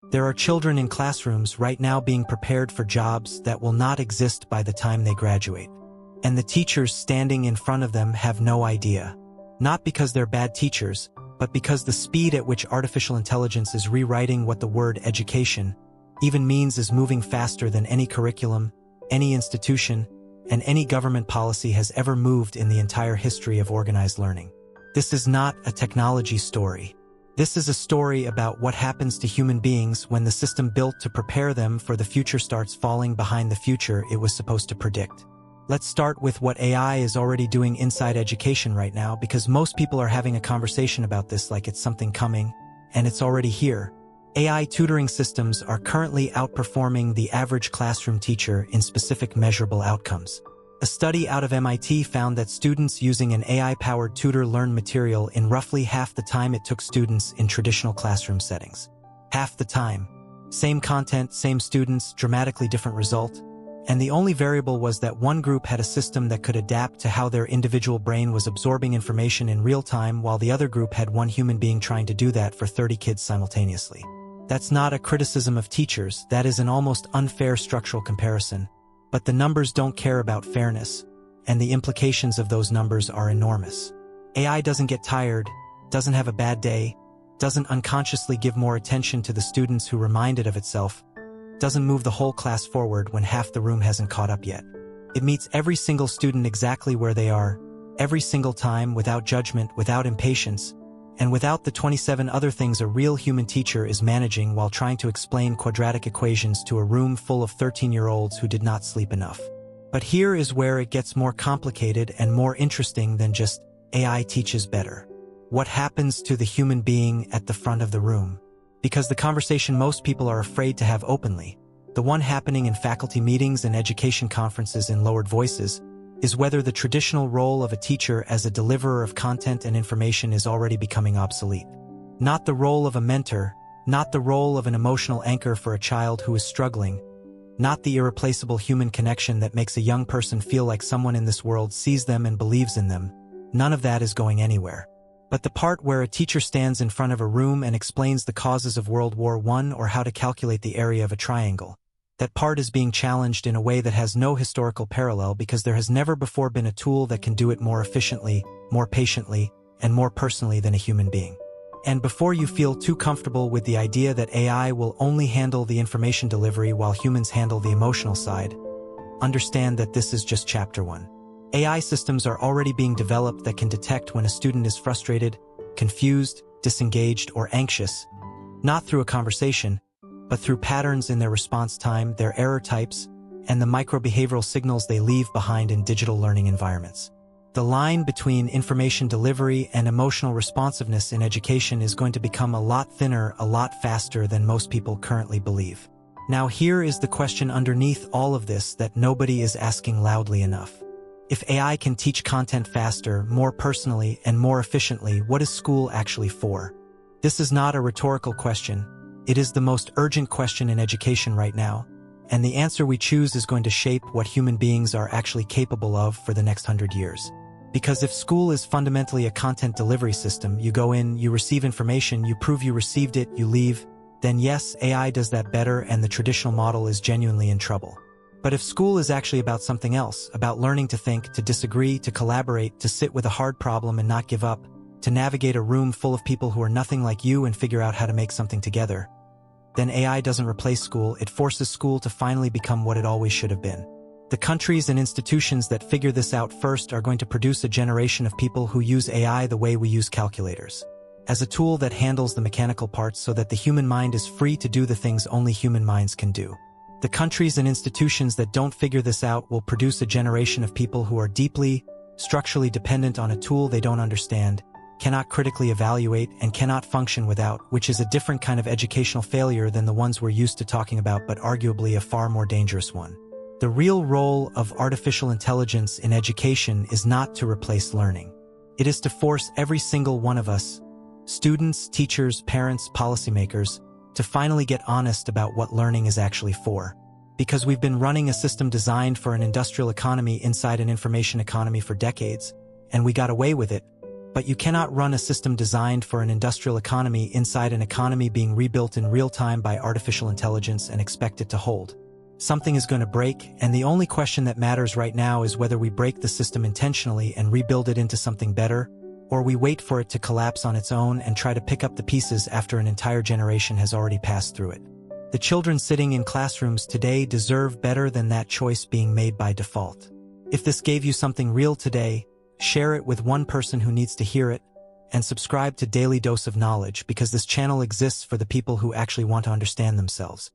There are children in classrooms right now being prepared for jobs that will not exist by the time they graduate. And the teachers standing in front of them have no idea. Not because they're bad teachers, but because the speed at which artificial intelligence is rewriting what the word education even means is moving faster than any curriculum, any institution, and any government policy has ever moved in the entire history of organized learning. This is not a technology story. This is a story about what happens to human beings when the system built to prepare them for the future starts falling behind the future it was supposed to predict. Let's start with what AI is already doing inside education right now, because most people are having a conversation about this like it's something coming, and it's already here. AI tutoring systems are currently outperforming the average classroom teacher in specific measurable outcomes. A study out of MIT found that students using an AI-powered tutor learn material in roughly half the time it took students in traditional classroom settings. Half the time. Same content, same students, dramatically different result. And the only variable was that one group had a system that could adapt to how their individual brain was absorbing information in real time, while the other group had one human being trying to do that for 30 kids simultaneously. That's not a criticism of teachers, that is an almost unfair structural comparison. But the numbers don't care about fairness, and the implications of those numbers are enormous. AI doesn't get tired, doesn't have a bad day, doesn't unconsciously give more attention to the students who remind it of itself, doesn't move the whole class forward when half the room hasn't caught up yet. It meets every single student exactly where they are, every single time, without judgment, without impatience, and without the 27 other things a real human teacher is managing while trying to explain quadratic equations to a room full of 13-year-olds who did not sleep enough. But here is where it gets more complicated and more interesting than just AI teaches better. What happens to the human being at the front of the room? Because the conversation most people are afraid to have openly, the one happening in faculty meetings and education conferences in lowered voices, is whether the traditional role of a teacher as a deliverer of content and information is already becoming obsolete. Not the role of a mentor, not the role of an emotional anchor for a child who is struggling, not the irreplaceable human connection that makes a young person feel like someone in this world sees them and believes in them. None of that is going anywhere. But the part where a teacher stands in front of a room and explains the causes of World War I or how to calculate the area of a triangle, that part is being challenged in a way that has no historical parallel, because there has never before been a tool that can do it more efficiently, more patiently, and more personally than a human being. And before you feel too comfortable with the idea that AI will only handle the information delivery while humans handle the emotional side, understand that this is just chapter 1. AI systems are already being developed that can detect when a student is frustrated, confused, disengaged, or anxious, not through a conversation, but through patterns in their response time, their error types, and the microbehavioral signals they leave behind in digital learning environments. The line between information delivery and emotional responsiveness in education is going to become a lot thinner, a lot faster than most people currently believe. Now here is the question underneath all of this that nobody is asking loudly enough. If AI can teach content faster, more personally, and more efficiently, what is school actually for? This is not a rhetorical question. It is the most urgent question in education right now, and the answer we choose is going to shape what human beings are actually capable of for the next 100 years. Because if school is fundamentally a content delivery system, you go in, you receive information, you prove you received it, you leave, then yes, AI does that better and the traditional model is genuinely in trouble. But if school is actually about something else, about learning to think, to disagree, to collaborate, to sit with a hard problem and not give up, to navigate a room full of people who are nothing like you and figure out how to make something together, then AI doesn't replace school, it forces school to finally become what it always should have been. The countries and institutions that figure this out first are going to produce a generation of people who use AI the way we use calculators, as a tool that handles the mechanical parts so that the human mind is free to do the things only human minds can do. The countries and institutions that don't figure this out will produce a generation of people who are deeply, structurally dependent on a tool they don't understand, cannot critically evaluate, and cannot function without, which is a different kind of educational failure than the ones we're used to talking about, but arguably a far more dangerous one. The real role of artificial intelligence in education is not to replace learning. It is to force every single one of us, students, teachers, parents, policymakers, to finally get honest about what learning is actually for. Because we've been running a system designed for an industrial economy inside an information economy for decades, and we got away with it, But you cannot run a system designed for an industrial economy inside an economy being rebuilt in real time by artificial intelligence and expect it to hold. Something is going to break, and the only question that matters right now is whether we break the system intentionally and rebuild it into something better, or we wait for it to collapse on its own and try to pick up the pieces after an entire generation has already passed through it. The children sitting in classrooms today deserve better than that choice being made by default. If this gave you something real today, share it with one person who needs to hear it, and subscribe to Daily Dose of Knowledge because this channel exists for the people who actually want to understand themselves.